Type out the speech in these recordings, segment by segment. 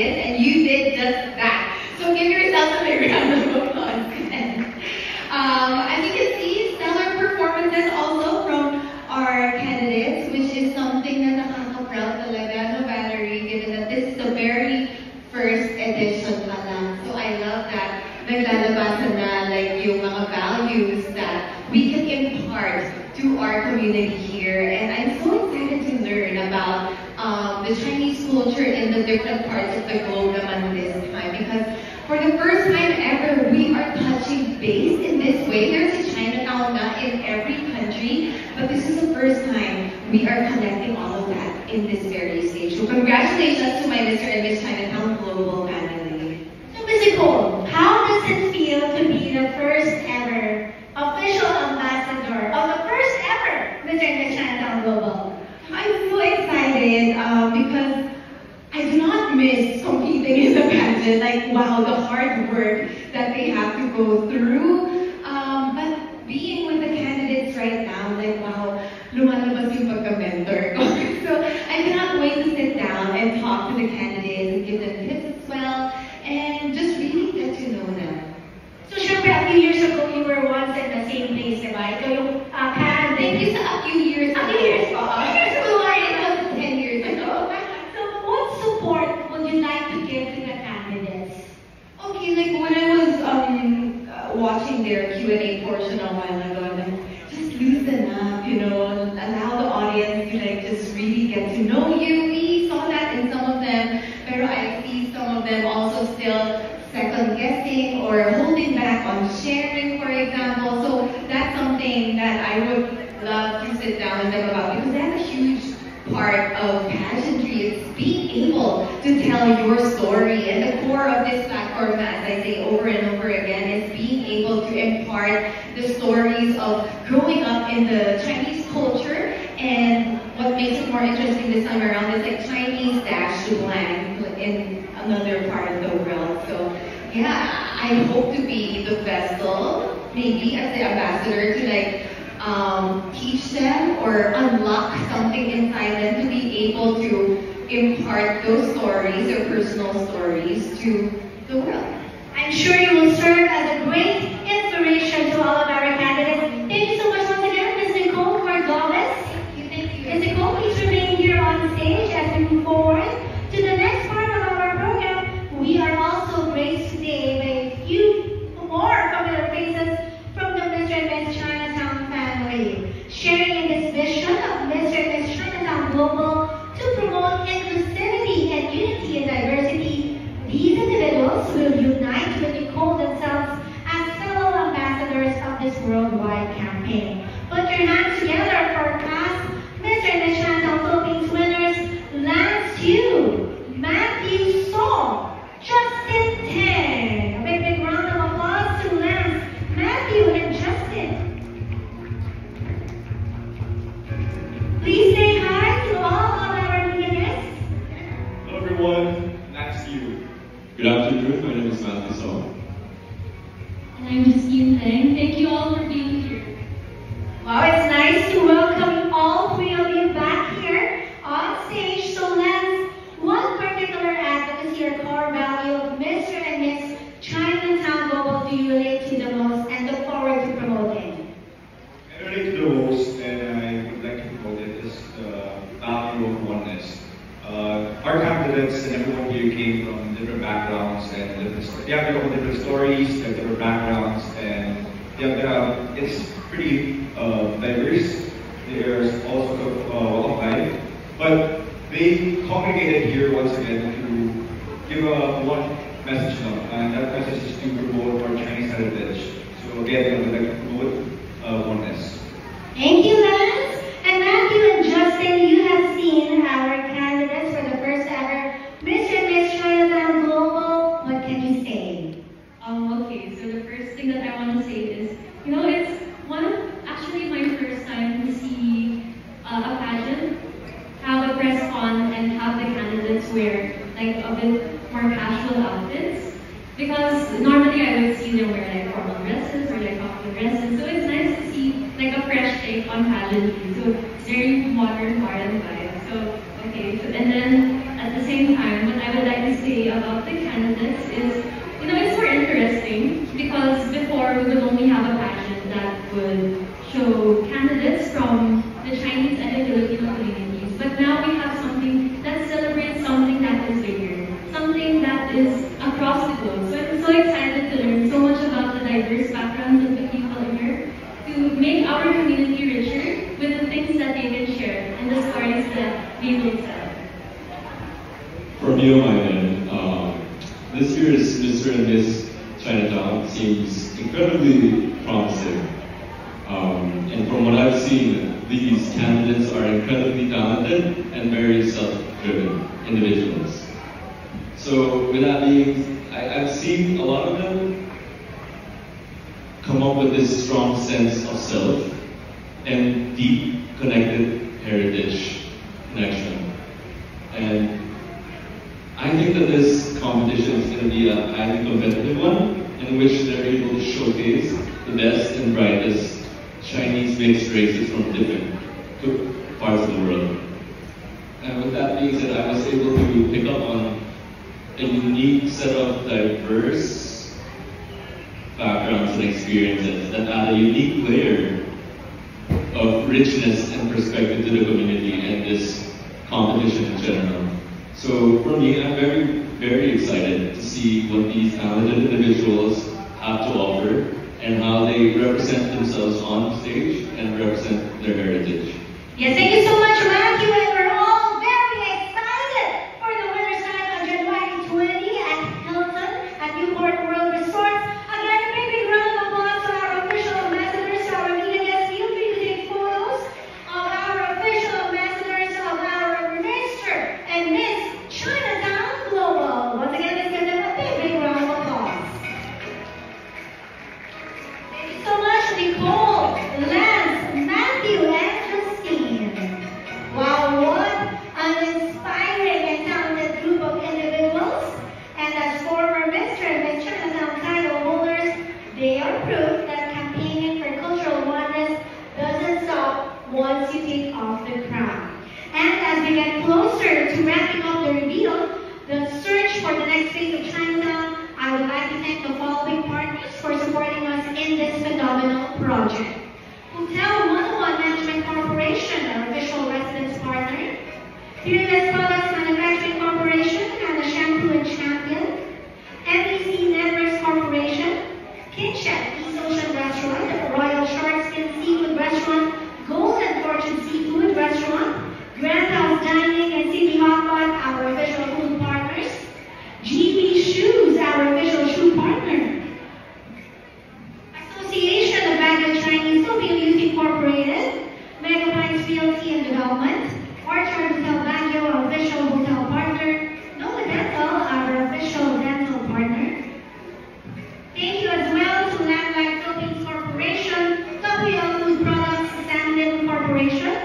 this, and you did just that. So give yourself a big round of applause. As you can see, stellar performances also from our candidates, which is something na nakaka-proud talaga, no, Valerie, given that this is the very first edition pa lang. So I love that naglalabasan na like yung mga values that we can impart to our community here. And I'm so excited to learn about the Chinese culture in the different parts of the globe naman this time, because for the first time ever, we are touching base in this way. There's a Chinatown na in every country, but this is the first time we are connecting all of that in this very stage. So congratulations to my Mr. and Miss Chinatown Global family. So Ms. Nicole, how does it feel to be the first ever official ambassador of the first ever Mr. and Miss Chinatown Global? I'm so excited because I do not miss competing in the pageant. Like, wow, the hard work that they have to go through. But being with the candidates right now, like, wow, lumalabas yung pagka-mentor ko. So I cannot wait to sit down and talk to the candidates and give them tips as well, and just really get to know them. So syempre, a few years ago, you were once in the same place, diba? Ikaw yung candidate. Thank you sa a few years ago. A few years ago. It was 10 years ago. So what support would you like to give to the candidates? Okay, like when I was watching their Q&A portion a while ago, like, just loosen up, you know, allow the audience to like just really get to know you. We saw that in some of them, pero I see some of them also still second guessing or holding back on sharing, for example. So that's something that I would love to sit down with them about, because that's a huge part of pageantry. It's being able to tell your story, and the core of this platform, as I say over and over again, is being able to impart the stories of growing up in the Chinese culture. And what makes it more interesting this time around is like Chinese dash to blank in another part of the world. So yeah, I hope to be the vessel, maybe as the ambassador, to like teach them or unlock something inside them to be able to impart those stories or personal stories to the world. I'm sure you will serve as a great inspiration to all of our candidates. Thank you so much once again, Ms. Nicole Cordovez. Thank you. Ms. Nicole, please remain here on stage as we move forward to the next part of our program. We are also graced today by a few more familiar faces from the Mr. and Miss Chinatown family, sharing in this vision of Mr. and Miss Chinatown Global to promote inclusivity and unity and diversity. These individuals will unite with Nicole themselves as fellow ambassadors of this worldwide campaign. Put your hands together for past Mr. and Miss Chinatown Philippines winners, Lance Yu, Matthew Saul, Justin Teng. A big round of applause to Lance, Matthew, and Justin. Please say hi to all of our media guests. Hello everyone, Lance Yu. Good afternoon, my name is Matthew Saul. And I'm Justine Teng. Thank you all for being here. Wow, it's nice to welcome all three of you back here on stage. So Lance, what particular advocacy or core value of Mr. and Miss Chinatown Global do you relate to the most and look forward to promoting? I relate to the most, and I would like to promote it, is the value of oneness. Our candidates and everyone here came from different backgrounds and different, they have their own different stories, they have different backgrounds, and it's pretty diverse. There's also a lot of life, but they congregated here once again to give one message now, and that message is to promote our Chinese heritage. So again, I would like to promote oneness. Thank you, Lance. And Matthew and Justin, you have seen our candidates for the first ever Mr. and Miss Chinatown Global. What can you say? Okay, so the first thing that I want to say is, you know, it's actually my first time to see a pageant have a press con and have the candidates wear like a bit more casual outfits. Because normally I would see them wear like formal dresses or like cocktail dresses. So it's nice to see like a fresh take on pageantry. So it's very modern, foreign vibe. So okay, so and then at at the same time, what I would like to say about the candidates is, it's more interesting because before we would only have a pageant that would show candidates from the Chinese and the Filipino communities. But now we have something that celebrates something that is bigger, something that is across the globe. So I'm so excited to learn so much about the diverse backgrounds of the people here, to make our community richer with the things that they can share and the stories that we will tell. From you, my end, this year's Mr. and Miss Chinatown seems incredibly promising. And from what I've seen, these candidates are incredibly talented and very self-driven individuals. So with that being, I've seen a lot of them come up with this strong sense of self and deep connected heritage connection. And I think that this competition is going to be a highly competitive one in which they're able to showcase the best and brightest Chinese mixed races from different parts of the world. And with that being said, I was able to pick up on a unique set of diverse backgrounds and experiences that add a unique layer of richness and perspective to the community and this competition in general. So for me, I'm very, very excited to see what these talented individuals have to offer and how they represent themselves on stage and represent their heritage. Yes, thank you so much, Matthew, and we're all very excited for the winner's night on January 20 at Hilton at Newport World Resort. Again, a big, big round of applause to our official ambassadors, to our media guests. Feel free to take photos of our official ambassadors, of our Mr. and Miss Chinatown Global. Once again, let's give them a big, big round of applause. Thank you so much, Nicole, Lance, Matthew, and Justine. Wow, what an inspiring and talented group of individuals. And as former Mr. and Miss Chinatown title holders, they are proof that campaigning for cultural oneness doesn't stop once you take off the crown. And as we get closer to wrapping up the reveal, the search for the next phase of Chinatown, I would like to thank the following partners for supporting us in this phenomenal project. Hotel 101 Management Corporation, our official residence partner. Fearless Products Manufacturing Corporation and the Shampoo and Champion. MBC Networks Corporation. King Chef East Ocean Restaurant. Royal Shark Skin Seafood Restaurant. Golden Fortune Seafood Restaurant. Grand House Dining and City Hot Pot, our official food partners. GB Shoes, our official shoe partner. Association of Baguio Chinese Filipino Youth Incorporated. Mega Pines Realty and Development. Orchard Hotel Baguio, our official hotel partner. Nova Dental, our official dental partner. Thank you as well to Landlife Philippines Corporation, WL Food Products, Sandin Corporation,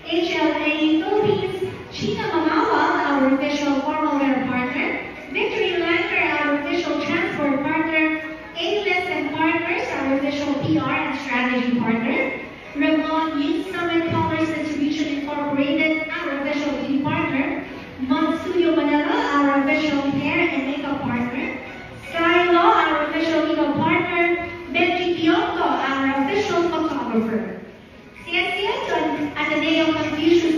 HLA Philippines, China Mamawa, our official formal wear partner, Victory Lantern, our official transport partner, A-List and Partners, our official PR and strategy partner, Revlon Youth Summit Colors Distribution Incorporated, our official beauty partner, Mud Studio Manila, our official hair and makeup partner, Sky Law, our official legal partner, Benji Pionco, our official photographer. CSCS, Ateneo Confucius